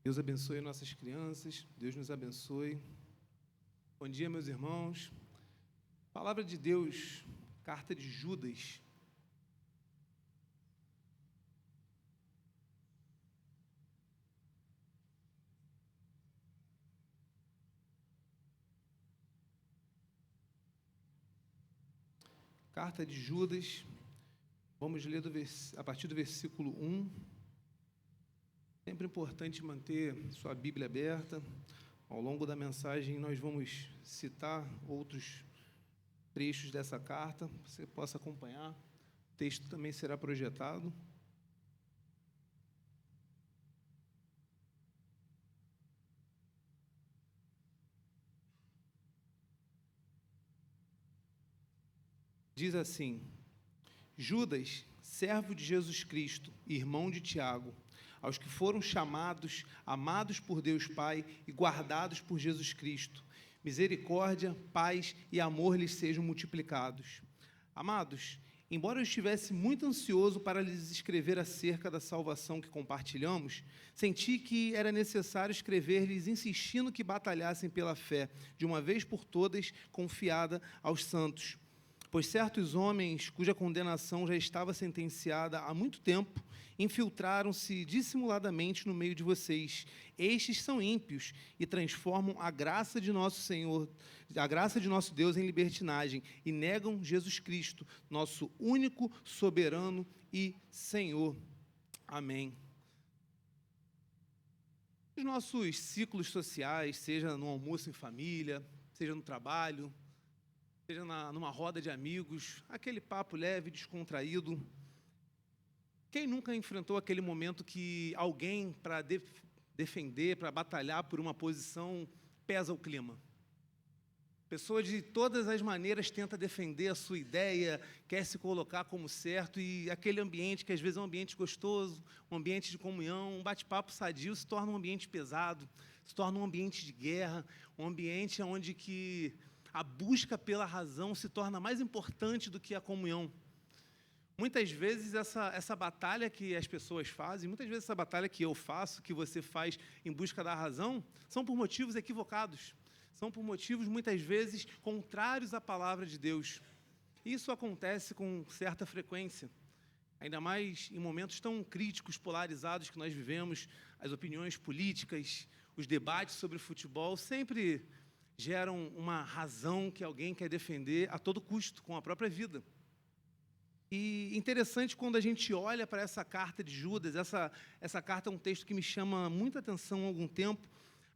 Deus abençoe nossas crianças, Deus nos abençoe. Bom dia, meus irmãos. Palavra de Deus, carta de Judas. Carta de Judas, vamos ler a partir do versículo 1. Sempre importante manter sua Bíblia aberta. Ao longo da mensagem, nós vamos citar outros trechos dessa carta, você possa acompanhar. O texto também será projetado. Diz assim: Judas, servo de Jesus Cristo, irmão de Tiago, aos que foram chamados, amados por Deus Pai e guardados por Jesus Cristo, misericórdia, paz e amor lhes sejam multiplicados. Amados, embora eu estivesse muito ansioso para lhes escrever acerca da salvação que compartilhamos, senti que era necessário escrever-lhes insistindo que batalhassem pela fé, de uma vez por todas, confiada aos santos. Pois certos homens, cuja condenação já estava sentenciada há muito tempo, infiltraram-se dissimuladamente no meio de vocês. Estes são ímpios e transformam a graça de nosso Senhor, a graça de nosso Deus em libertinagem e negam Jesus Cristo, nosso único, soberano e Senhor. Amém. Os nossos ciclos sociais, seja no almoço em família, seja no trabalho, seja numa roda de amigos, aquele papo leve, descontraído. Quem nunca enfrentou aquele momento que alguém, para defender, para batalhar por uma posição, pesa o clima? Pessoa de todas as maneiras tenta defender a sua ideia, quer se colocar como certo, e aquele ambiente, que às vezes é um ambiente gostoso, um ambiente de comunhão, um bate-papo sadio, se torna um ambiente pesado, se torna um ambiente de guerra, um ambiente onde que a busca pela razão se torna mais importante do que a comunhão. Muitas vezes essa batalha que as pessoas fazem, muitas vezes essa batalha que eu faço, que você faz em busca da razão, são por motivos equivocados, são por motivos muitas vezes contrários à palavra de Deus. Isso acontece com certa frequência, ainda mais em momentos tão críticos, polarizados que nós vivemos. As opiniões políticas, os debates sobre futebol sempre geram uma razão que alguém quer defender a todo custo, com a própria vida. E interessante quando a gente olha para essa carta de Judas, essa carta é um texto que me chama muita atenção há algum tempo,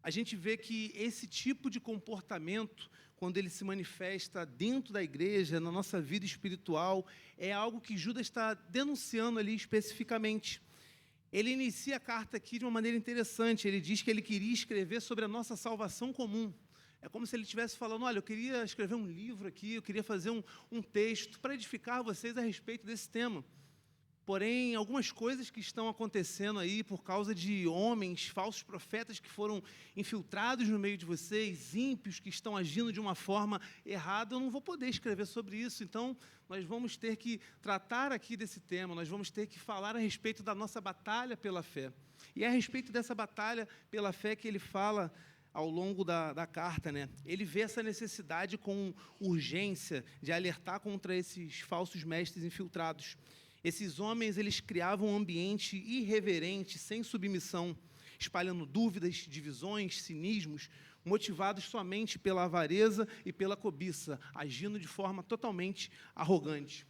a gente vê que esse tipo de comportamento, quando ele se manifesta dentro da igreja, na nossa vida espiritual, é algo que Judas está denunciando ali especificamente. Ele inicia a carta aqui de uma maneira interessante, ele diz que ele queria escrever sobre a nossa salvação comum. É como se ele estivesse falando, olha, eu queria escrever um livro aqui, eu queria fazer um texto para edificar vocês a respeito desse tema. Porém, algumas coisas que estão acontecendo aí por causa de homens, falsos profetas que foram infiltrados no meio de vocês, ímpios que estão agindo de uma forma errada, eu não vou poder escrever sobre isso. Então, nós vamos ter que tratar aqui desse tema, nós vamos ter que falar a respeito da nossa batalha pela fé. E é a respeito dessa batalha pela fé que ele fala ao longo da carta, né? Ele vê essa necessidade com urgência de alertar contra esses falsos mestres infiltrados. Esses homens, eles criavam um ambiente irreverente, sem submissão, espalhando dúvidas, divisões, cinismos, motivados somente pela avareza e pela cobiça, agindo de forma totalmente arrogante.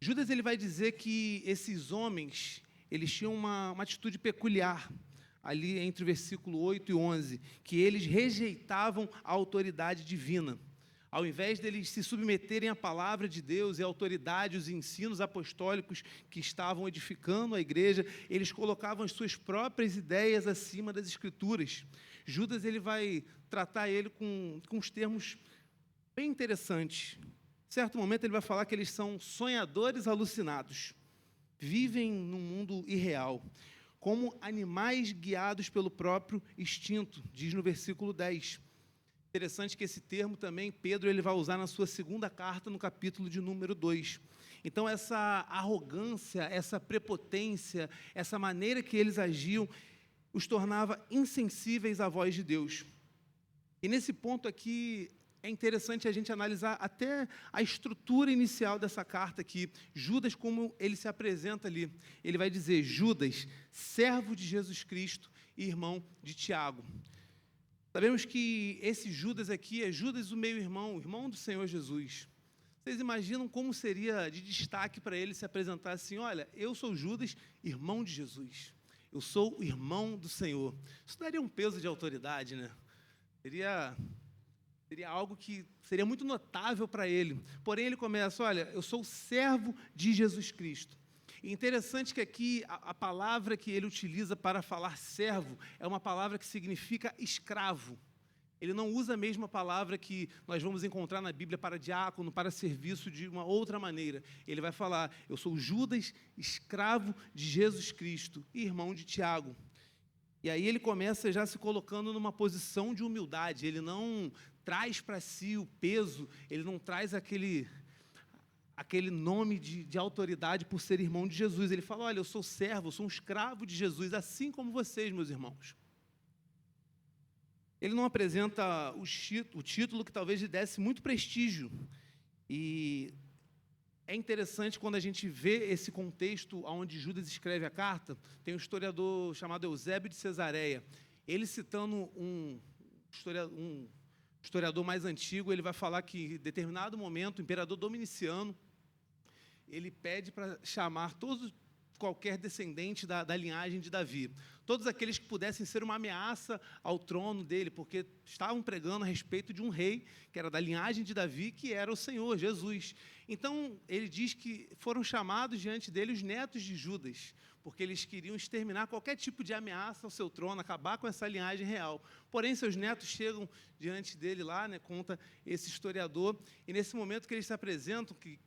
Judas, ele vai dizer que esses homens, eles tinham uma atitude peculiar, ali entre o versículo 8 e 11, que eles rejeitavam a autoridade divina. Ao invés deles se submeterem à palavra de Deus e à autoridade, os ensinos apostólicos que estavam edificando a igreja, eles colocavam as suas próprias ideias acima das Escrituras. Judas, ele vai tratar ele com uns termos bem interessantes. Em certo momento, ele vai falar que eles são sonhadores alucinados, vivem num mundo irreal, como animais guiados pelo próprio instinto, diz no versículo 10. Interessante que esse termo também, Pedro, ele vai usar na sua segunda carta, no capítulo de número 2. Então, essa arrogância, essa prepotência, essa maneira que eles agiam, os tornava insensíveis à voz de Deus. E nesse ponto aqui, é interessante a gente analisar até a estrutura inicial dessa carta aqui. Judas, como ele se apresenta ali. Ele vai dizer: Judas, servo de Jesus Cristo e irmão de Tiago. Sabemos que esse Judas aqui é Judas, o meio-irmão, irmão do Senhor Jesus. Vocês imaginam como seria de destaque para ele se apresentar assim: olha, eu sou Judas, irmão de Jesus. Eu sou o irmão do Senhor. Isso daria um peso de autoridade, né? Seria algo que seria muito notável para ele. Porém, ele começa: olha, eu sou servo de Jesus Cristo. E interessante que aqui a palavra que ele utiliza para falar servo é uma palavra que significa escravo. Ele não usa a mesma palavra que nós vamos encontrar na Bíblia para diácono, para serviço de uma outra maneira. Ele vai falar: eu sou Judas, escravo de Jesus Cristo e irmão de Tiago. E aí ele começa já se colocando numa posição de humildade. Ele não traz para si o peso, ele não traz aquele nome de autoridade por ser irmão de Jesus. Ele fala: olha, eu sou servo, eu sou um escravo de Jesus, assim como vocês, meus irmãos. Ele não apresenta o título que talvez lhe desse muito prestígio. E é interessante quando a gente vê esse contexto onde Judas escreve a carta. Tem um historiador chamado Eusébio de Cesareia. Ele, citando um historiador mais antigo, ele vai falar que, em determinado momento, o imperador Dominiciano, ele pede para chamar qualquer descendente da linhagem de Davi. Todos aqueles que pudessem ser uma ameaça ao trono dele, porque estavam pregando a respeito de um rei, que era da linhagem de Davi, que era o Senhor, Jesus. Então, ele diz que foram chamados diante dele os netos de Judas, porque eles queriam exterminar qualquer tipo de ameaça ao seu trono, acabar com essa linhagem real. Porém, seus netos chegam diante dele lá, né, conta esse historiador, e nesse momento que eles se apresentam, que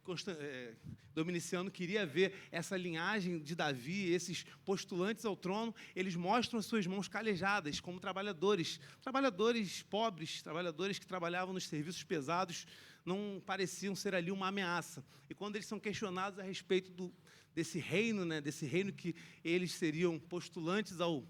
Dominiciano queria ver essa linhagem de Davi, esses postulantes ao trono, eles mostram as suas mãos calejadas, como trabalhadores pobres, trabalhadores que trabalhavam nos serviços pesados, não pareciam ser ali uma ameaça. E quando eles são questionados a respeito desse reino, né, desse reino que eles seriam postulantes ao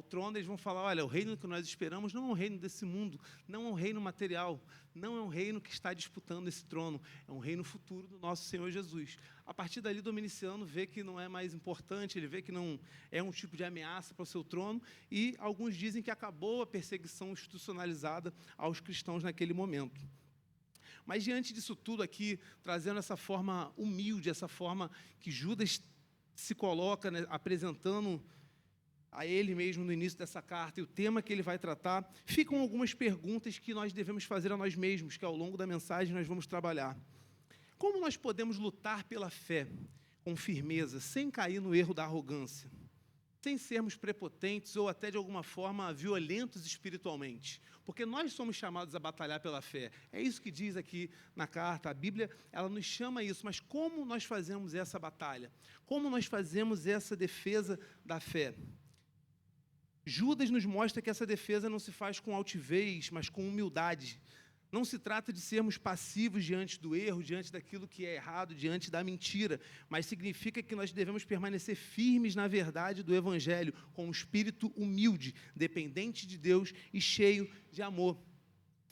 trono, eles vão falar: olha, o reino que nós esperamos não é um reino desse mundo, não é um reino material, não é um reino que está disputando esse trono, é um reino futuro do nosso Senhor Jesus. A partir dali, Dominiciano vê que não é mais importante, ele vê que não é um tipo de ameaça para o seu trono, e alguns dizem que acabou a perseguição institucionalizada aos cristãos naquele momento. Mas diante disso tudo aqui, trazendo essa forma humilde, essa forma que Judas se coloca, né, apresentando a ele mesmo no início dessa carta, e o tema que ele vai tratar, ficam algumas perguntas que nós devemos fazer a nós mesmos, que ao longo da mensagem nós vamos trabalhar. Como nós podemos lutar pela fé com firmeza, sem cair no erro da arrogância, sem sermos prepotentes ou até de alguma forma violentos espiritualmente? Porque nós somos chamados a batalhar pela fé. É isso que diz aqui na carta. A Bíblia, ela nos chama a isso. Mas como nós fazemos essa batalha? Como nós fazemos essa defesa da fé? Judas nos mostra que essa defesa não se faz com altivez, mas com humildade. Não se trata de sermos passivos diante do erro, diante daquilo que é errado, diante da mentira, mas significa que nós devemos permanecer firmes na verdade do Evangelho, com um espírito humilde, dependente de Deus e cheio de amor.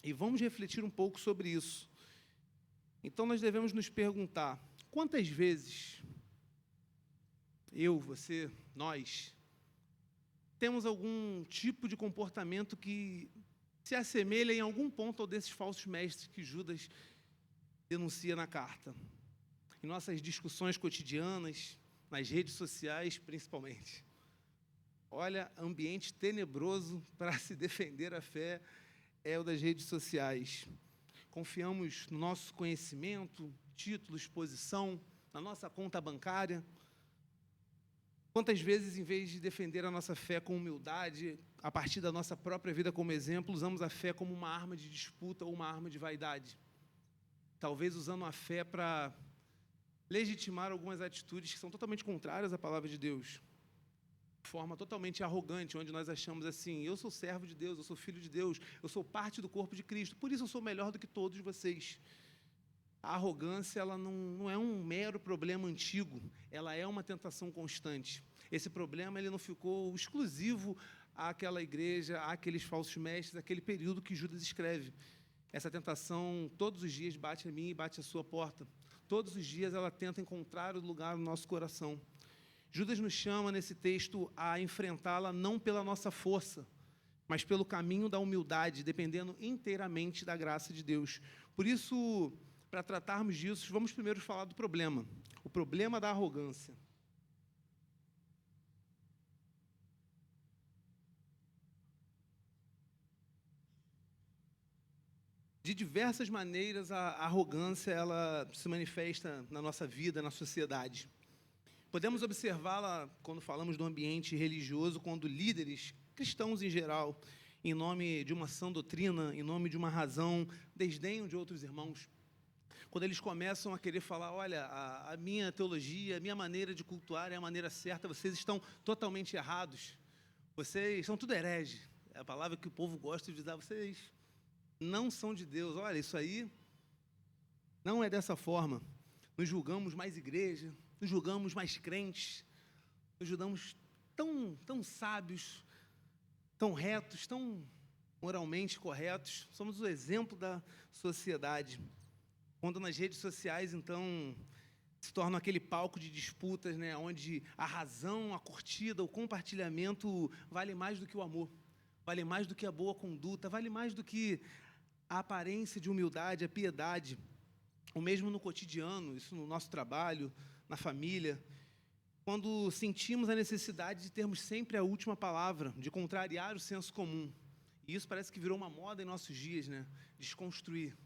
E vamos refletir um pouco sobre isso. Então, nós devemos nos perguntar: quantas vezes eu, você, nós, temos algum tipo de comportamento que se assemelha em algum ponto ao desses falsos mestres que Judas denuncia na carta? Em nossas discussões cotidianas, nas redes sociais principalmente. Olha, ambiente tenebroso para se defender a fé é o das redes sociais. Confiamos no nosso conhecimento, títulos, posição, na nossa conta bancária. Quantas vezes, em vez de defender a nossa fé com humildade, a partir da nossa própria vida como exemplo, usamos a fé como uma arma de disputa ou uma arma de vaidade? Talvez usando a fé para legitimar algumas atitudes que são totalmente contrárias à palavra de Deus. De forma totalmente arrogante, onde nós achamos assim: eu sou servo de Deus, eu sou filho de Deus, eu sou parte do corpo de Cristo, por isso eu sou melhor do que todos vocês. A arrogância, ela não é um mero problema antigo, ela é uma tentação constante. Esse problema, ele não ficou exclusivo àquela igreja, àqueles falsos mestres, àquele período que Judas escreve. Essa tentação, todos os dias, bate a mim e bate à sua porta. Todos os dias ela tenta encontrar o lugar no nosso coração. Judas nos chama, nesse texto, a enfrentá-la não pela nossa força, mas pelo caminho da humildade, dependendo inteiramente da graça de Deus. Por isso, para tratarmos disso, vamos primeiro falar do problema. O problema da arrogância. De diversas maneiras, a arrogância ela se manifesta na nossa vida, na sociedade. Podemos observá-la quando falamos do ambiente religioso, quando líderes, cristãos em geral, em nome de uma sã doutrina, em nome de uma razão, desdenham de outros irmãos. Quando eles começam a querer falar, olha, a minha teologia, a minha maneira de cultuar é a maneira certa, vocês estão totalmente errados, vocês são tudo herege. É a palavra que o povo gosta de usar, vocês não são de Deus. Olha, isso aí não é dessa forma. Nos julgamos mais igreja, nos julgamos mais crentes, nos julgamos tão sábios, tão retos, tão moralmente corretos. Somos o exemplo da sociedade. Quando nas redes sociais, então, se torna aquele palco de disputas, né, onde a razão, a curtida, o compartilhamento vale mais do que o amor, vale mais do que a boa conduta, vale mais do que a aparência de humildade, a piedade, o mesmo no cotidiano, isso no nosso trabalho, na família, quando sentimos a necessidade de termos sempre a última palavra, de contrariar o senso comum. E isso parece que virou uma moda em nossos dias, né? Desconstruir.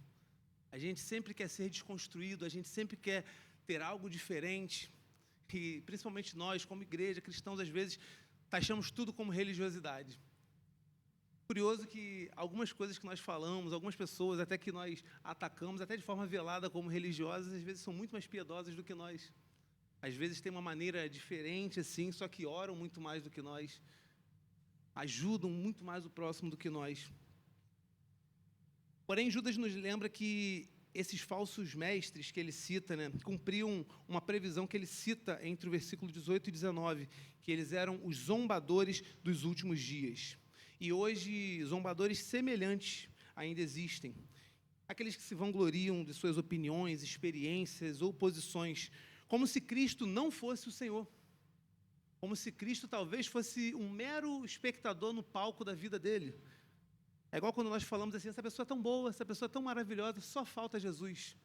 A gente sempre quer ser desconstruído, a gente sempre quer ter algo diferente. E, principalmente nós, como igreja, cristãos, às vezes, taxamos tudo como religiosidade. Curioso que algumas coisas que nós falamos, algumas pessoas até que nós atacamos, até de forma velada como religiosas, às vezes são muito mais piedosas do que nós. Às vezes têm uma maneira diferente, assim, só que oram muito mais do que nós, ajudam muito mais o próximo do que nós. Porém, Judas nos lembra que esses falsos mestres que ele cita, né, cumpriam uma previsão que ele cita entre o versículo 18 e 19, que eles eram os zombadores dos últimos dias. E hoje, zombadores semelhantes ainda existem. Aqueles que se vangloriam de suas opiniões, experiências ou posições, como se Cristo não fosse o Senhor. Como se Cristo talvez fosse um mero espectador no palco da vida dele. É igual quando nós falamos assim, essa pessoa é tão boa, essa pessoa é tão maravilhosa, só falta Jesus.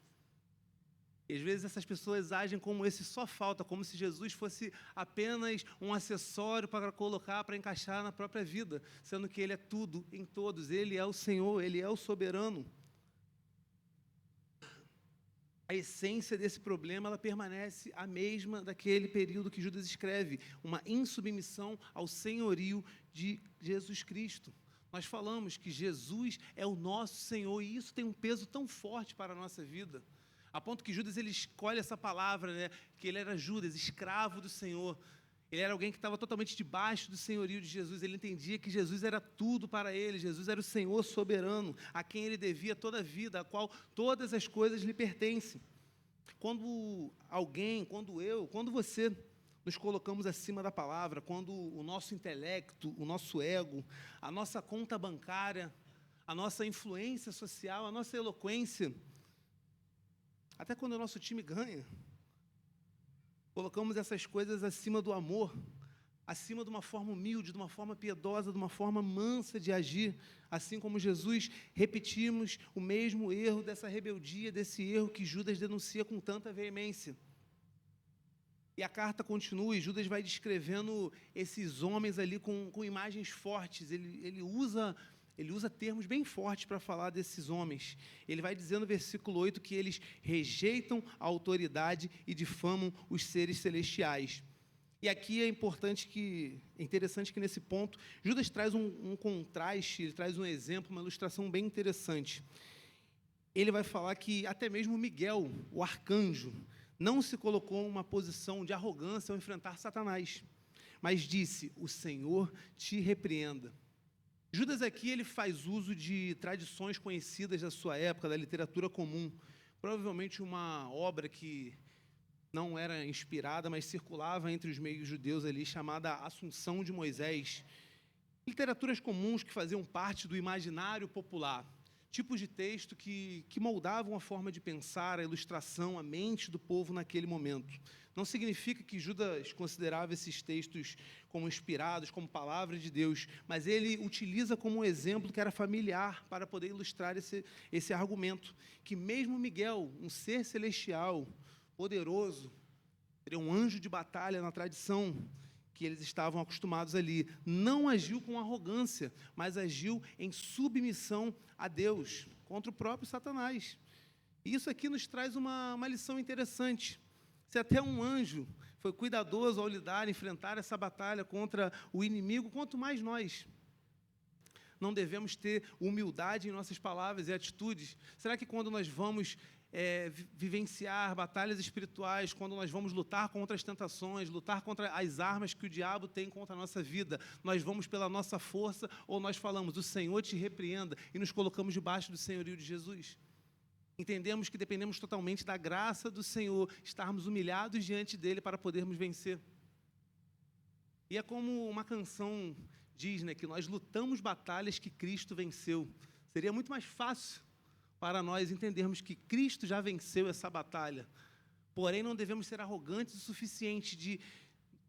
E às vezes essas pessoas agem como esse só falta, como se Jesus fosse apenas um acessório para colocar, para encaixar na própria vida, sendo que Ele é tudo em todos, Ele é o Senhor, Ele é o soberano. A essência desse problema, ela permanece a mesma daquele período que Judas escreve, uma insubmissão ao senhorio de Jesus Cristo. Nós falamos que Jesus é o nosso Senhor, e isso tem um peso tão forte para a nossa vida, a ponto que Judas ele escolhe essa palavra, né, que ele era Judas, escravo do Senhor. Ele era alguém que estava totalmente debaixo do senhorio de Jesus. Ele entendia que Jesus era tudo para ele. Jesus era o Senhor soberano, a quem ele devia toda a vida, a qual todas as coisas lhe pertencem. Quando alguém, quando você nos colocamos acima da palavra, quando o nosso intelecto, o nosso ego, a nossa conta bancária, a nossa influência social, a nossa eloquência, até quando o nosso time ganha, colocamos essas coisas acima do amor, acima de uma forma humilde, de uma forma piedosa, de uma forma mansa de agir, assim como Jesus, repetimos o mesmo erro dessa rebeldia, desse erro que Judas denuncia com tanta veemência. E a carta continua, e Judas vai descrevendo esses homens ali com imagens fortes. Ele usa termos bem fortes para falar desses homens. Ele vai dizendo no versículo 8 que eles rejeitam a autoridade e difamam os seres celestiais. E aqui é interessante que nesse ponto, Judas traz um contraste, ele traz um exemplo, uma ilustração bem interessante. Ele vai falar que até mesmo Miguel, o arcanjo, não se colocou em uma posição de arrogância ao enfrentar Satanás, mas disse, o Senhor te repreenda. Judas aqui ele faz uso de tradições conhecidas da sua época, da literatura comum, provavelmente uma obra que não era inspirada, mas circulava entre os meios judeus ali, chamada Assunção de Moisés. Literaturas comuns que faziam parte do imaginário popular, tipos de texto que moldavam a forma de pensar, a ilustração, a mente do povo naquele momento. Não significa que Judas considerava esses textos como inspirados, como palavra de Deus, mas ele utiliza como um exemplo que era familiar para poder ilustrar esse argumento, que mesmo Miguel, um ser celestial, poderoso, seria um anjo de batalha na tradição que eles estavam acostumados ali, não agiu com arrogância, mas agiu em submissão a Deus, contra o próprio Satanás. E isso aqui nos traz uma lição interessante. Se até um anjo foi cuidadoso ao lidar, enfrentar essa batalha contra o inimigo, quanto mais nós. Não devemos ter humildade em nossas palavras e atitudes? Será que quando nós vamos vivenciar batalhas espirituais, quando nós vamos lutar contra as tentações, lutar contra as armas que o diabo tem contra a nossa vida, nós vamos pela nossa força ou nós falamos, o Senhor te repreenda, e nos colocamos debaixo do senhorio de Jesus? Entendemos que dependemos totalmente da graça do Senhor, estarmos humilhados diante dEle para podermos vencer. E é como uma canção diz, né, que nós lutamos batalhas que Cristo venceu. Seria muito mais fácil para nós entendermos que Cristo já venceu essa batalha. Porém, não devemos ser arrogantes o suficiente de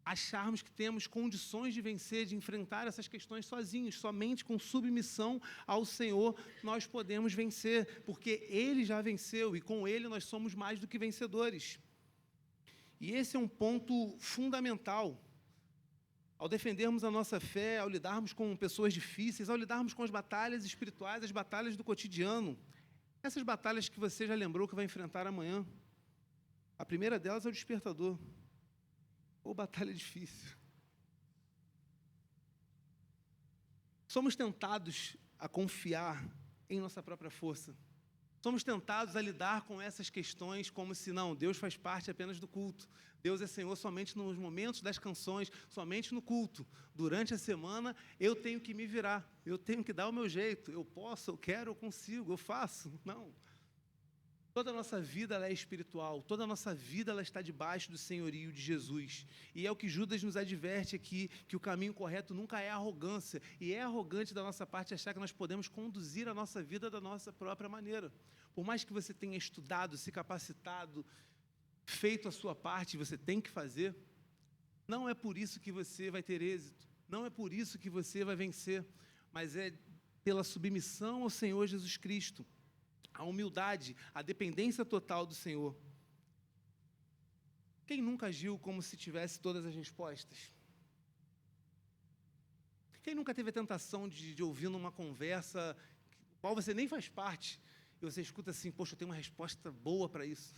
acharmos que temos condições de vencer, de enfrentar essas questões sozinhos. Somente com submissão ao Senhor nós podemos vencer, porque Ele já venceu e com Ele nós somos mais do que vencedores. E esse é um ponto fundamental. Ao defendermos a nossa fé, ao lidarmos com pessoas difíceis, ao lidarmos com as batalhas espirituais, as batalhas do cotidiano, essas batalhas que você já lembrou que vai enfrentar amanhã, a primeira delas é o despertador. Ou batalha difícil. Somos tentados a confiar em nossa própria força. Somos tentados a lidar com essas questões como se, não, Deus faz parte apenas do culto. Deus é Senhor somente nos momentos das canções, somente no culto. Durante a semana, eu tenho que me virar, eu tenho que dar o meu jeito. Eu posso, eu quero, eu consigo, eu faço. Não. Toda a nossa vida ela é espiritual, toda a nossa vida ela está debaixo do senhorio de Jesus. E é o que Judas nos adverte aqui, que o caminho correto nunca é arrogância. E é arrogante da nossa parte achar que nós podemos conduzir a nossa vida da nossa própria maneira. Por mais que você tenha estudado, se capacitado, feito a sua parte, você tem que fazer, não é por isso que você vai ter êxito, não é por isso que você vai vencer, mas é pela submissão ao Senhor Jesus Cristo. A humildade, a dependência total do Senhor. Quem nunca agiu como se tivesse todas as respostas? Quem nunca teve a tentação de ouvir numa conversa, qual você nem faz parte, e você escuta assim, poxa, eu tenho uma resposta boa para isso.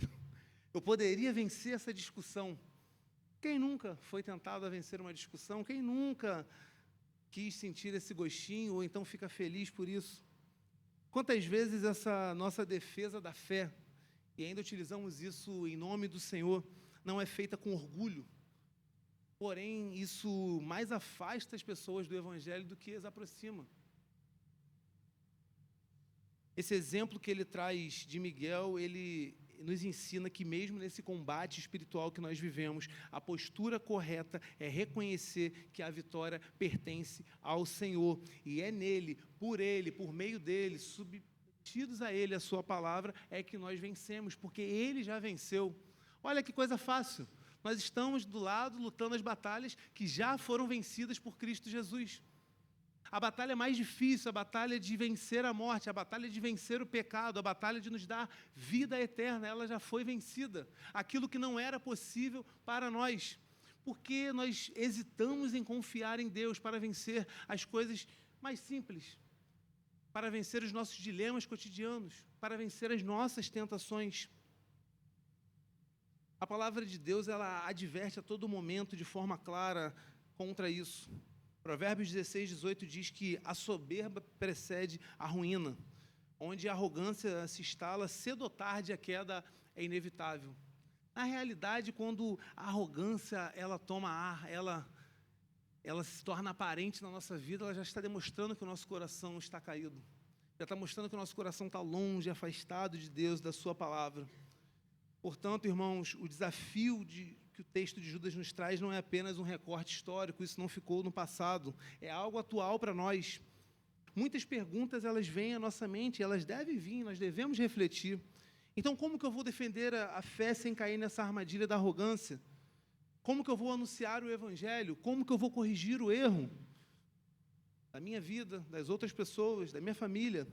Eu poderia vencer essa discussão. Quem nunca foi tentado a vencer uma discussão? Quem nunca quis sentir esse gostinho, ou então fica feliz por isso? Quantas vezes essa nossa defesa da fé, e ainda utilizamos isso em nome do Senhor, não é feita com orgulho, porém isso mais afasta as pessoas do Evangelho do que as aproxima. Esse exemplo que ele traz de Miguel, ele nos ensina que mesmo nesse combate espiritual que nós vivemos, a postura correta é reconhecer que a vitória pertence ao Senhor, e é nele, por meio dele, submetidos a ele, a sua palavra, é que nós vencemos, porque ele já venceu. Olha que coisa fácil, nós estamos do lado lutando as batalhas que já foram vencidas por Cristo Jesus. A batalha mais difícil, a batalha de vencer a morte, a batalha de vencer o pecado, a batalha de nos dar vida eterna, ela já foi vencida. Aquilo que não era possível para nós, porque nós hesitamos em confiar em Deus para vencer as coisas mais simples, para vencer os nossos dilemas cotidianos, para vencer as nossas tentações. A palavra de Deus, ela adverte a todo momento de forma clara contra isso. Provérbios 16, 18 diz que a soberba precede a ruína, onde a arrogância se instala, cedo ou tarde a queda é inevitável. Na realidade, quando a arrogância ela toma ar, ela se torna aparente na nossa vida, ela já está demonstrando que o nosso coração está caído. Já está mostrando que o nosso coração está longe, afastado de Deus, da sua palavra. Portanto, irmãos, o desafio que que o texto de Judas nos traz não é apenas um recorte histórico, isso não ficou no passado, é algo atual para nós. Muitas perguntas, elas vêm à nossa mente, elas devem vir, nós devemos refletir. Então, como que eu vou defender a fé sem cair nessa armadilha da arrogância? Como que eu vou anunciar o Evangelho? Como que eu vou corrigir o erro da minha vida, das outras pessoas, da minha família?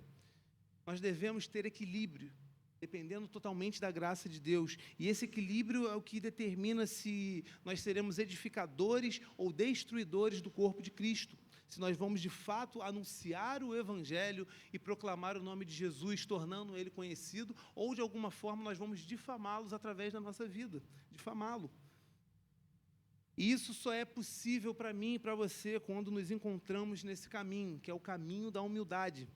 Nós devemos ter equilíbrio, dependendo totalmente da graça de Deus. E esse equilíbrio é o que determina se nós seremos edificadores ou destruidores do corpo de Cristo. Se nós vamos, de fato, anunciar o Evangelho e proclamar o nome de Jesus, tornando Ele conhecido, ou, de alguma forma, nós vamos difamá-los através da nossa vida, difamá-lo. E isso só é possível para mim e para você quando nos encontramos nesse caminho, que é o caminho da humildade.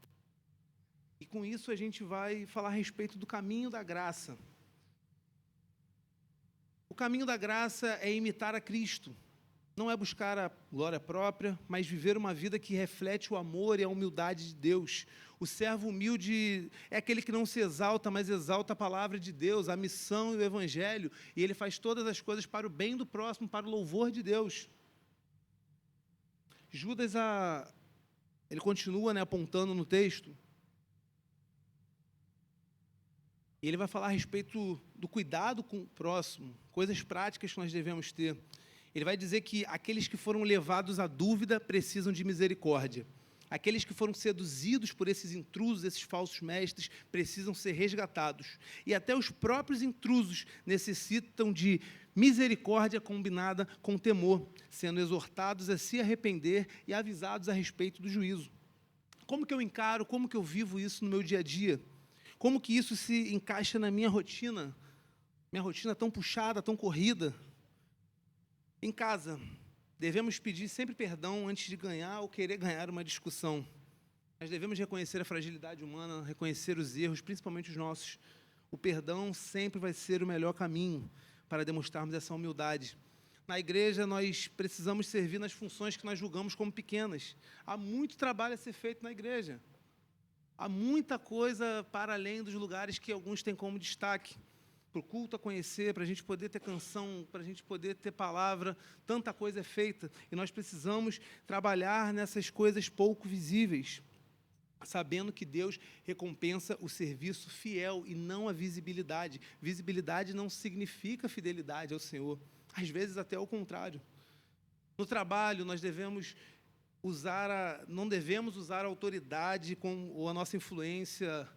E com isso a gente vai falar a respeito do caminho da graça. O caminho da graça é imitar a Cristo. Não é buscar a glória própria, mas viver uma vida que reflete o amor e a humildade de Deus. O servo humilde é aquele que não se exalta, mas exalta a palavra de Deus, a missão e o Evangelho, e ele faz todas as coisas para o bem do próximo, para o louvor de Deus. Judas, ele continua, apontando no texto, e ele vai falar a respeito do cuidado com o próximo, coisas práticas que nós devemos ter. Ele vai dizer que aqueles que foram levados à dúvida precisam de misericórdia. Aqueles que foram seduzidos por esses intrusos, esses falsos mestres, precisam ser resgatados. E até os próprios intrusos necessitam de misericórdia combinada com temor, sendo exortados a se arrepender e avisados a respeito do juízo. Como que eu encaro, como que eu vivo isso no meu dia a dia? Como que isso se encaixa na minha rotina tão puxada, tão corrida? Em casa, devemos pedir sempre perdão antes de ganhar ou querer ganhar uma discussão. Nós devemos reconhecer a fragilidade humana, reconhecer os erros, principalmente os nossos. O perdão sempre vai ser o melhor caminho para demonstrarmos essa humildade. Na igreja, nós precisamos servir nas funções que nós julgamos como pequenas. Há muito trabalho a ser feito na igreja. Há muita coisa para além dos lugares que alguns têm como destaque. Para o culto a conhecer, para a gente poder ter canção, para a gente poder ter palavra, tanta coisa é feita. E nós precisamos trabalhar nessas coisas pouco visíveis, sabendo que Deus recompensa o serviço fiel e não a visibilidade. Visibilidade não significa fidelidade ao Senhor. Às vezes até o contrário. No trabalho, nós não devemos usar a autoridade ou a nossa influência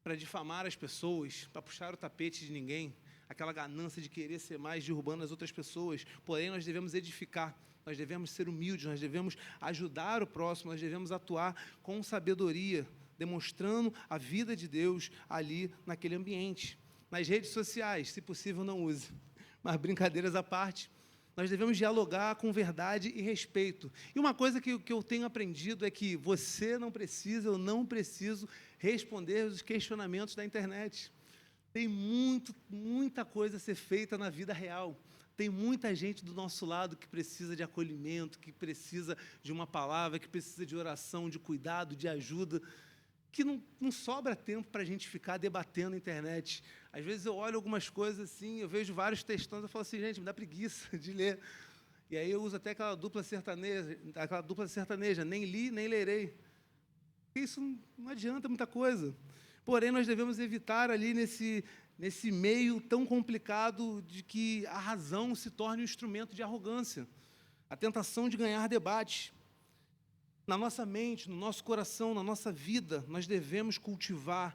para difamar as pessoas, para puxar o tapete de ninguém, aquela ganância de querer ser mais, derrubando as outras pessoas. Porém, nós devemos edificar, nós devemos ser humildes, nós devemos ajudar o próximo, nós devemos atuar com sabedoria, demonstrando a vida de Deus ali naquele ambiente. Nas redes sociais, se possível, não use, mas brincadeiras à parte, nós devemos dialogar com verdade e respeito. E uma coisa que eu tenho aprendido é que você não precisa, eu não preciso responder os questionamentos da internet. Tem muita coisa a ser feita na vida real. Tem muita gente do nosso lado que precisa de acolhimento, que precisa de uma palavra, que precisa de oração, de cuidado, de ajuda, que não sobra tempo para a gente ficar debatendo na internet. Às vezes eu olho algumas coisas assim, eu vejo vários textões, eu falo assim, gente, me dá preguiça de ler. E aí eu uso até aquela dupla sertaneja, nem li, nem lerei. Isso não adianta muita coisa. Porém, nós devemos evitar ali nesse meio tão complicado de que a razão se torne um instrumento de arrogância, a tentação de ganhar debate. Na nossa mente, no nosso coração, na nossa vida, nós devemos cultivar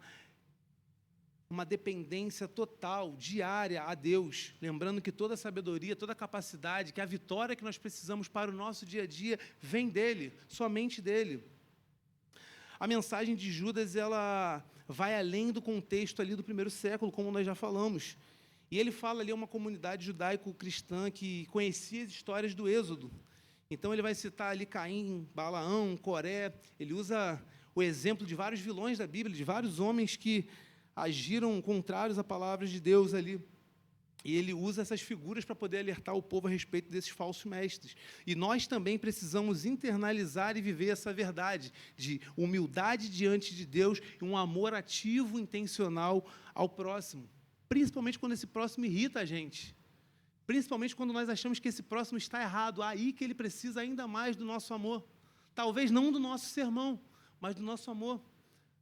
uma dependência total, diária a Deus, lembrando que toda a sabedoria, toda a capacidade, que a vitória que nós precisamos para o nosso dia a dia vem dEle, somente dEle. A mensagem de Judas, ela vai além do contexto ali do primeiro século, como nós já falamos. E ele fala ali a uma comunidade judaico-cristã que conhecia as histórias do Êxodo. Então, ele vai citar ali Caim, Balaão, Coré. Ele usa o exemplo de vários vilões da Bíblia, de vários homens que agiram contrários à palavra de Deus ali. E ele usa essas figuras para poder alertar o povo a respeito desses falsos mestres. E nós também precisamos internalizar e viver essa verdade de humildade diante de Deus e um amor ativo, intencional ao próximo. Principalmente quando esse próximo irrita a gente. Principalmente quando nós achamos que esse próximo está errado, aí que ele precisa ainda mais do nosso amor. Talvez não do nosso sermão, mas do nosso amor.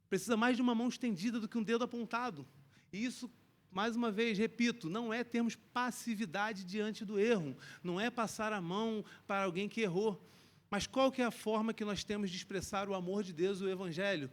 Precisa mais de uma mão estendida do que um dedo apontado. E isso, mais uma vez, repito, não é termos passividade diante do erro, não é passar a mão para alguém que errou. Mas qual que é a forma que nós temos de expressar o amor de Deus e o Evangelho?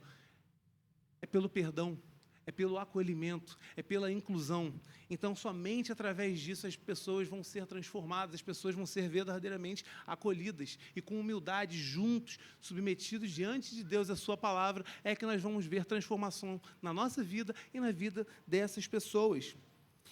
É pelo perdão, é pelo acolhimento, é pela inclusão. Então, somente através disso as pessoas vão ser transformadas, as pessoas vão ser verdadeiramente acolhidas. E com humildade, juntos, submetidos diante de Deus e a sua palavra, é que nós vamos ver transformação na nossa vida e na vida dessas pessoas.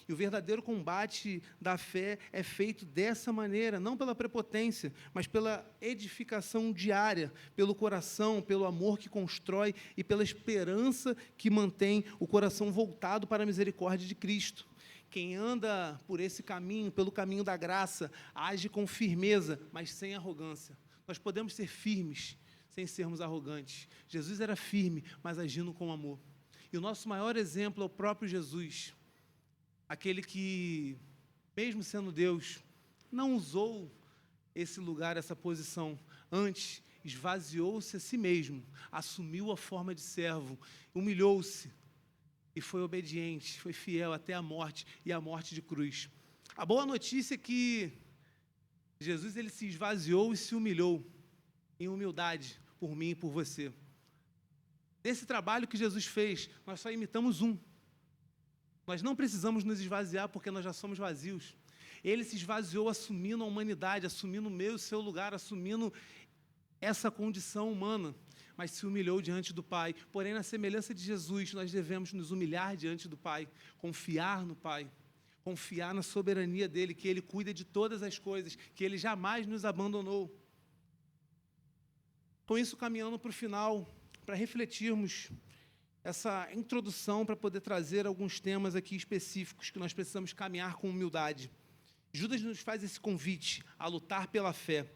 E o verdadeiro combate da fé é feito dessa maneira, não pela prepotência, mas pela edificação diária, pelo coração, pelo amor que constrói e pela esperança que mantém o coração voltado para a misericórdia de Cristo. Quem anda por esse caminho, pelo caminho da graça, age com firmeza, mas sem arrogância. Nós podemos ser firmes, sem sermos arrogantes. Jesus era firme, mas agindo com amor. E o nosso maior exemplo é o próprio Jesus. Aquele que, mesmo sendo Deus, não usou esse lugar, essa posição. Antes, esvaziou-se a si mesmo, assumiu a forma de servo, humilhou-se e foi obediente, foi fiel até a morte e a morte de cruz. A boa notícia é que Jesus ele se esvaziou e se humilhou em humildade por mim e por você. Desse trabalho que Jesus fez, nós só imitamos um. Nós não precisamos nos esvaziar porque nós já somos vazios. Ele se esvaziou assumindo a humanidade, assumindo o meu e o seu lugar, assumindo essa condição humana, mas se humilhou diante do Pai. Porém, na semelhança de Jesus, nós devemos nos humilhar diante do Pai, confiar no Pai, confiar na soberania dEle, que Ele cuida de todas as coisas, que Ele jamais nos abandonou. Com isso, caminhando para o final, para refletirmos essa introdução para poder trazer alguns temas aqui específicos que nós precisamos caminhar com humildade. Judas nos faz esse convite a lutar pela fé,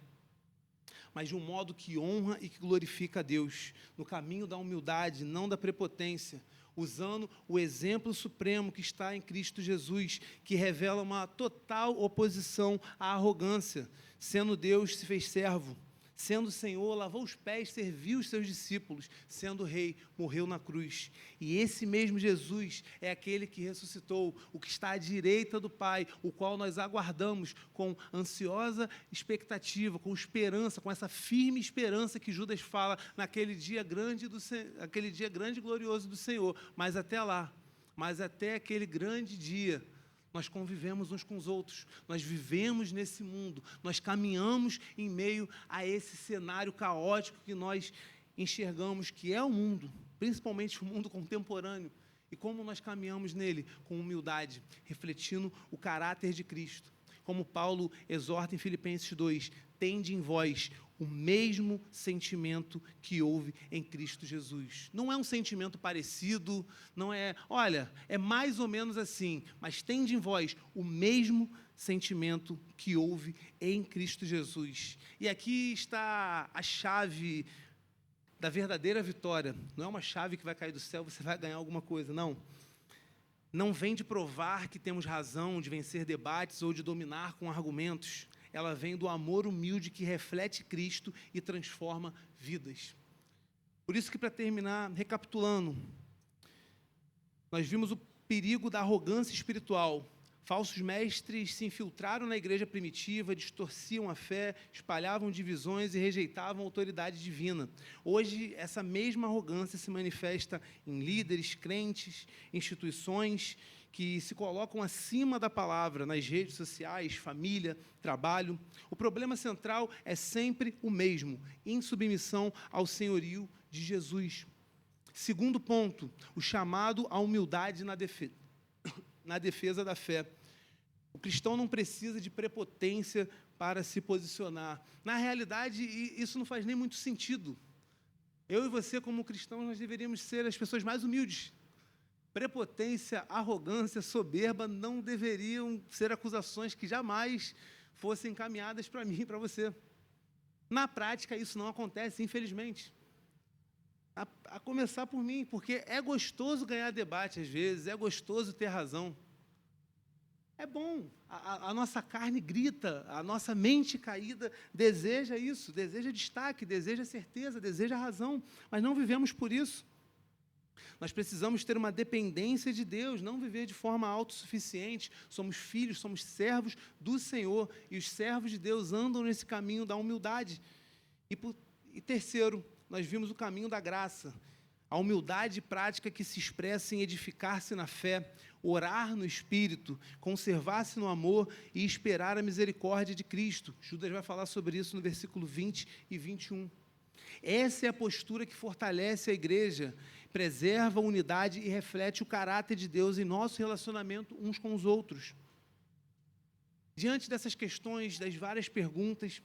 mas de um modo que honra e que glorifica a Deus, no caminho da humildade, não da prepotência, usando o exemplo supremo que está em Cristo Jesus, que revela uma total oposição à arrogância. Sendo Deus, se fez servo. Sendo Senhor, lavou os pés, serviu os seus discípulos. Sendo Rei, morreu na cruz. E esse mesmo Jesus é aquele que ressuscitou, o que está à direita do Pai, o qual nós aguardamos com ansiosa expectativa, com esperança, com essa firme esperança que Judas fala naquele dia grande, aquele dia grande e glorioso do Senhor. Mas até lá, mas até aquele grande dia, nós convivemos uns com os outros, nós vivemos nesse mundo, nós caminhamos em meio a esse cenário caótico que nós enxergamos que é o mundo, principalmente o mundo contemporâneo, e como nós caminhamos nele com humildade, refletindo o caráter de Cristo. Como Paulo exorta em Filipenses 2, tende em vós o mesmo sentimento que houve em Cristo Jesus. Não é um sentimento parecido, não é, olha, é mais ou menos assim, mas tende em vós o mesmo sentimento que houve em Cristo Jesus. E aqui está a chave da verdadeira vitória. Não é uma chave que vai cair do céu, você vai ganhar alguma coisa, não. Não vem de provar que temos razão, de vencer debates ou de dominar com argumentos. Ela vem do amor humilde que reflete Cristo e transforma vidas. Por isso que, para terminar, recapitulando, nós vimos o perigo da arrogância espiritual. Falsos mestres se infiltraram na igreja primitiva, distorciam a fé, espalhavam divisões e rejeitavam a autoridade divina. Hoje, essa mesma arrogância se manifesta em líderes, crentes, instituições que se colocam acima da palavra nas redes sociais, família, trabalho. O problema central é sempre o mesmo, insubmissão ao senhorio de Jesus. Segundo ponto, o chamado à humildade na defesa da fé. O cristão não precisa de prepotência para se posicionar. Na realidade, isso não faz nem muito sentido. Eu e você, como cristãos, nós deveríamos ser as pessoas mais humildes. Prepotência, arrogância, soberba não deveriam ser acusações que jamais fossem encaminhadas para mim e para você. Na prática, isso não acontece, infelizmente. A começar por mim, porque é gostoso ganhar debate às vezes, é gostoso ter razão. É bom, a nossa carne grita, a nossa mente caída deseja isso, deseja destaque, deseja certeza, deseja razão, mas não vivemos por isso. Nós precisamos ter uma dependência de Deus, não viver de forma autossuficiente. Somos filhos, somos servos do Senhor, e os servos de Deus andam nesse caminho da humildade. E terceiro, nós vimos o caminho da graça, a humildade prática que se expressa em edificar-se na fé, orar no Espírito, conservar-se no amor e esperar a misericórdia de Cristo. Judas vai falar sobre isso no versículo 20 e 21. Essa é a postura que fortalece a igreja, preserva a unidade e reflete o caráter de Deus em nosso relacionamento uns com os outros. Diante dessas questões, das várias perguntas,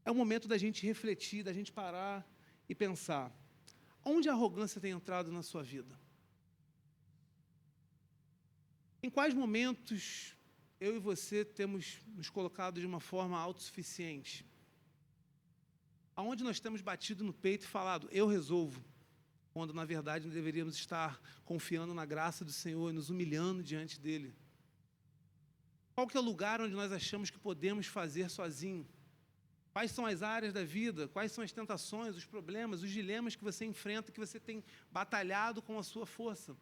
é o momento da gente refletir, da gente parar e pensar: onde a arrogância tem entrado na sua vida? Em quais momentos eu e você temos nos colocado de uma forma autossuficiente? Aonde nós temos batido no peito e falado, eu resolvo, quando na verdade nós deveríamos estar confiando na graça do Senhor e nos humilhando diante dEle? Qual que é o lugar onde nós achamos que podemos fazer sozinho? Quais são as áreas da vida, quais são as tentações, os problemas, os dilemas que você enfrenta, que você tem batalhado com a sua força?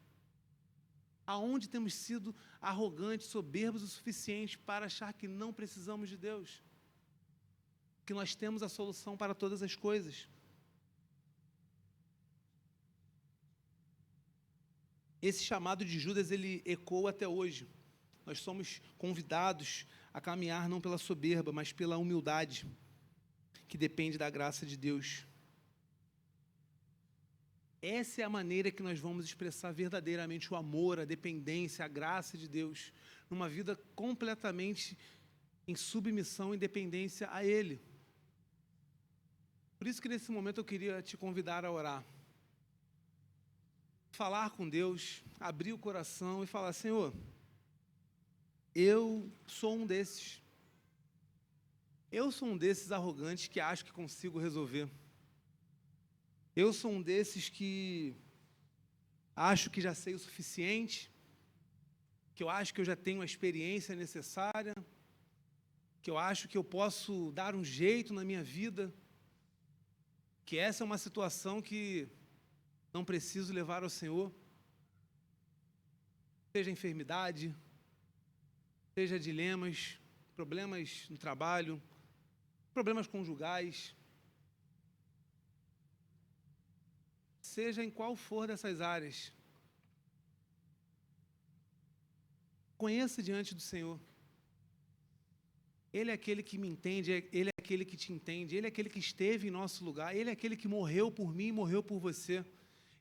Aonde temos sido arrogantes, soberbos o suficiente para achar que não precisamos de Deus? Que nós temos a solução para todas as coisas. Esse chamado de Judas, ele ecoa até hoje. Nós somos convidados a caminhar não pela soberba, mas pela humildade, que depende da graça de Deus. Essa é a maneira que nós vamos expressar verdadeiramente o amor, a dependência, a graça de Deus, numa vida completamente em submissão e dependência a Ele. Por isso que nesse momento eu queria te convidar a orar. Falar com Deus, abrir o coração e falar, Senhor, eu sou um desses. Eu sou um desses arrogantes que acho que consigo resolver. Eu sou um desses que acho que já sei o suficiente, que eu acho que eu já tenho a experiência necessária, que eu acho que eu posso dar um jeito na minha vida, que essa é uma situação que não preciso levar ao Senhor, seja enfermidade, seja dilemas, problemas no trabalho, problemas conjugais, seja em qual for dessas áreas, conheça diante do Senhor. Ele é aquele que me entende, Ele é aquele que te entende, Ele é aquele que esteve em nosso lugar, Ele é aquele que morreu por mim e morreu por você.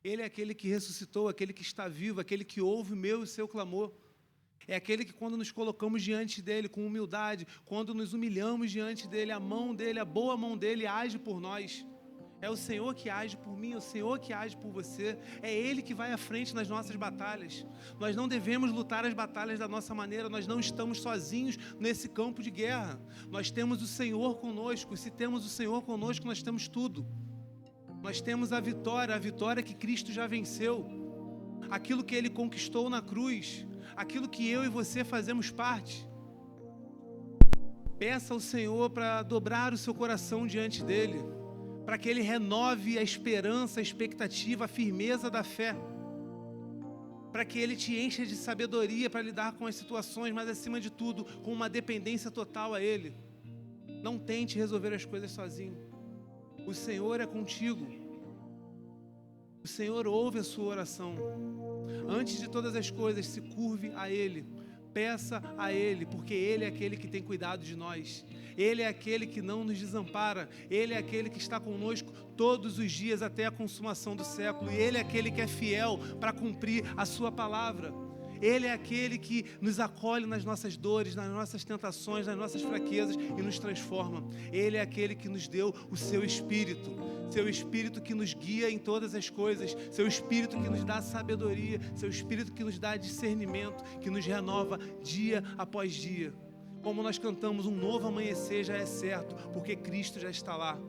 Ele é aquele que ressuscitou, aquele que está vivo, aquele que ouve o meu e o seu clamor. É aquele que quando nos colocamos diante dEle com humildade, quando nos humilhamos diante dEle, a mão dEle, a boa mão dEle age por nós. É o Senhor que age por mim, é o Senhor que age por você. É Ele que vai à frente nas nossas batalhas. Nós não devemos lutar as batalhas da nossa maneira, nós não estamos sozinhos nesse campo de guerra. Nós temos o Senhor conosco, e se temos o Senhor conosco, nós temos tudo. Nós temos a vitória que Cristo já venceu. Aquilo que Ele conquistou na cruz, aquilo que eu e você fazemos parte. Peça ao Senhor para dobrar o seu coração diante dEle, para que Ele renove a esperança, a expectativa, a firmeza da fé, para que Ele te encha de sabedoria para lidar com as situações, mas acima de tudo, com uma dependência total a Ele. Não tente resolver as coisas sozinho. O Senhor é contigo. O Senhor ouve a sua oração. Antes de todas as coisas, se curve a Ele. Peça a Ele, porque Ele é aquele que tem cuidado de nós. Ele é aquele que não nos desampara. Ele é aquele que está conosco todos os dias até a consumação do século. E Ele é aquele que é fiel para cumprir a sua palavra. Ele é aquele que nos acolhe nas nossas dores, nas nossas tentações, nas nossas fraquezas e nos transforma. Ele é aquele que nos deu o seu Espírito. Seu Espírito que nos guia em todas as coisas. Seu Espírito que nos dá sabedoria. Seu Espírito que nos dá discernimento, que nos renova dia após dia. Como nós cantamos, um novo amanhecer já é certo, porque Cristo já está lá.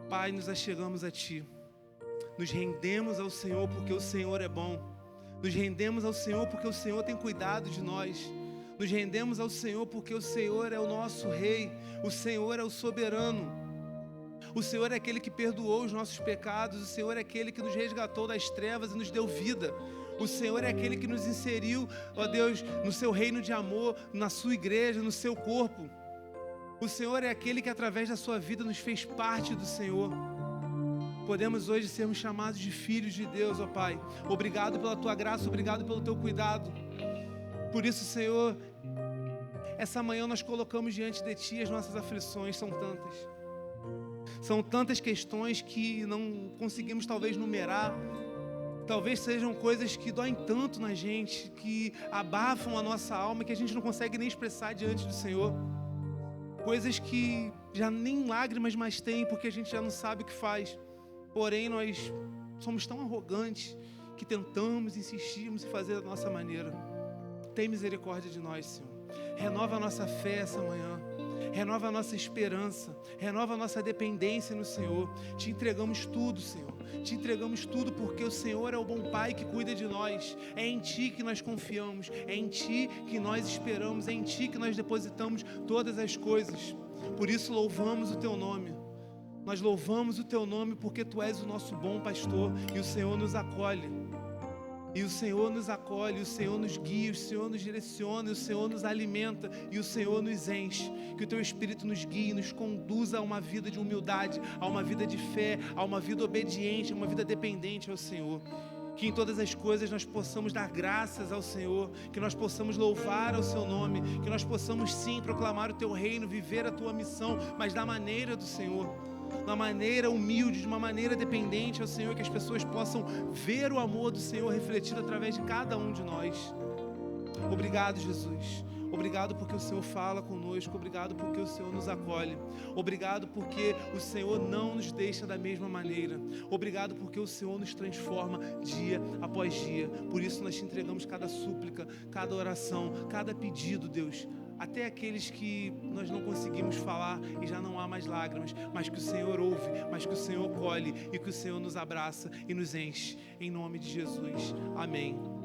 Pai, nos achegamos a Ti. Nos rendemos ao Senhor porque o Senhor é bom. Nos rendemos ao Senhor porque o Senhor tem cuidado de nós. Nos rendemos ao Senhor porque o Senhor é o nosso Rei. O Senhor é o soberano. O Senhor é aquele que perdoou os nossos pecados. O Senhor é aquele que nos resgatou das trevas e nos deu vida. O Senhor é aquele que nos inseriu, ó Deus, no seu reino de amor, na sua igreja, no seu corpo. O Senhor é aquele que através da sua vida nos fez parte do Senhor. Podemos hoje sermos chamados de filhos de Deus, ó Pai. Obrigado pela Tua graça, obrigado pelo Teu cuidado. Por isso, Senhor, essa manhã nós colocamos diante de Ti as nossas aflições, são tantas. São tantas questões que não conseguimos talvez numerar. Talvez sejam coisas que doem tanto na gente, que abafam a nossa alma, que a gente não consegue nem expressar diante do Senhor. Coisas que já nem lágrimas mais tem, porque a gente já não sabe o que faz. Porém, nós somos tão arrogantes que tentamos, insistimos em fazer da nossa maneira. Tem misericórdia de nós, Senhor. Renova a nossa fé essa manhã. Renova a nossa esperança. Renova a nossa dependência no Senhor. Te entregamos tudo, Senhor. Te entregamos tudo porque o Senhor é o bom Pai que cuida de nós. É em Ti que nós confiamos. É em Ti que nós esperamos. É em Ti que nós depositamos todas as coisas. Por isso louvamos o Teu nome. Nós louvamos o Teu nome porque Tu és o nosso bom pastor e o Senhor nos acolhe. E o Senhor nos acolhe, o Senhor nos guia, o Senhor nos direciona, o Senhor nos alimenta e o Senhor nos enche. Que o Teu Espírito nos guie, nos conduza a uma vida de humildade, a uma vida de fé, a uma vida obediente, a uma vida dependente ao Senhor. Que em todas as coisas nós possamos dar graças ao Senhor, que nós possamos louvar ao Seu nome, que nós possamos sim proclamar o Teu reino, viver a Tua missão, mas da maneira do Senhor. De uma maneira humilde, de uma maneira dependente ao Senhor, que as pessoas possam ver o amor do Senhor refletido através de cada um de nós. Obrigado, Jesus. Obrigado porque o Senhor fala conosco. Obrigado porque o Senhor nos acolhe. Obrigado porque o Senhor não nos deixa da mesma maneira. Obrigado porque o Senhor nos transforma dia após dia. Por isso nós te entregamos cada súplica, cada oração, cada pedido, Deus. Até aqueles que nós não conseguimos falar e já não há mais lágrimas, mas que o Senhor ouve, mas que o Senhor colhe e que o Senhor nos abraça e nos enche. Em nome de Jesus. Amém.